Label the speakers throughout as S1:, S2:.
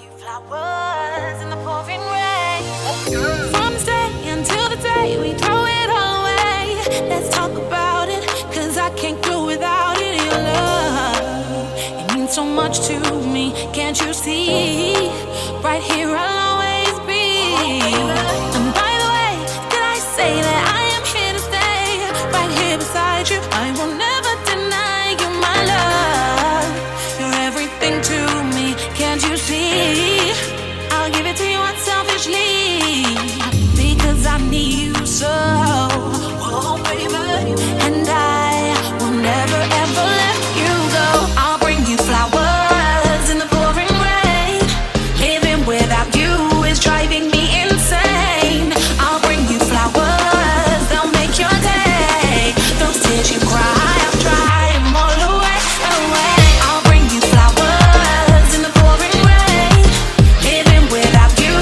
S1: you flowers in the pouring rain. From this day until the day we throw it all away. Let's talk about it, cause I can't go without it. Your love, it means so much to me. Can't you see? Right here I'll always be. And by the way, did I say that I am here to stay? Right here beside you, I will never deny you my love. You're everything to me, can't you see? I'll give it to you unselfishly, because I need you so. Oh baby, and I will never ever let you go. I'll bring you flowers in the pouring rain. Living without you is driving me insane. I'll bring you flowers, they'll make your day. Those tears you cry, I'll dry them all away, away. I'll bring you flowers in the pouring rain. Living without you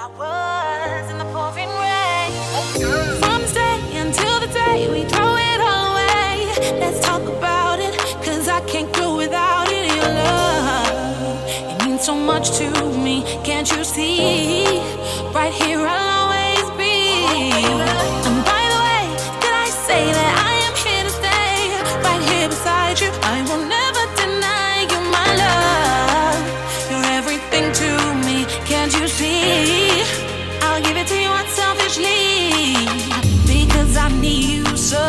S1: flowers in the pouring rain. From this day until the day we throw it all away. Let's talk about it, cause I can't go without it. Your love, it means so much to me, can't you see? Right here I'll always be. And by the way, did I say that I am here to stay? Right here beside you, I will never deny you my love. You're everything to me, can't you see? I'll give it to you unselfishly, because I need you so.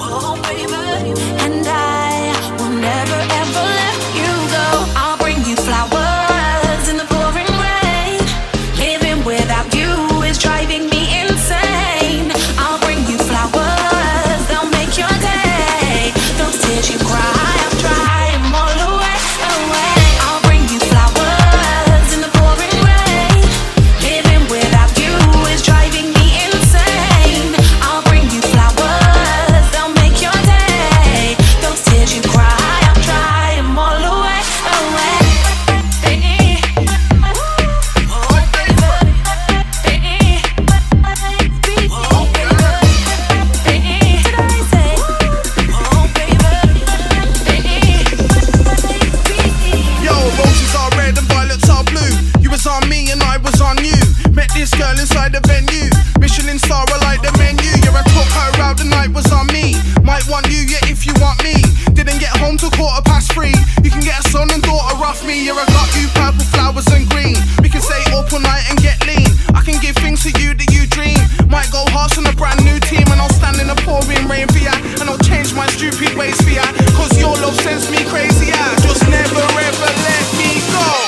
S1: Oh, baby. And I will never ever let you go. I'll bring you flowers in the pouring rain. Living without you is driving me insane. I'll bring you flowers, they'll make your day. Those tears you cry, I'll dry them all away, away. I'll bring you flowers in the pouring rain. Living without you is driving me insane. I'll bring you flowers, they'll make your day. Those tears you cry, I'll dry them all away, away.
S2: Yo, roses are red and violets are blue. You was on me and I was on you. Met this girl inside the venue. Michelin star, I like the menu. Yeah, I took her out, the night was on me. Might want you, yeah, if you want me. Didn't get home till 3:15. You can get a son and daughter off me. Yeah, I got you purple flowers and green. We can stay up all night and get lean. I can give things to you that you dream. Might go horse on a brand new team, and I'll stand in the pouring rain for ya. And I'll change my stupid ways for ya. Cause your love sends me crazy, yeah. Just never ever let me go.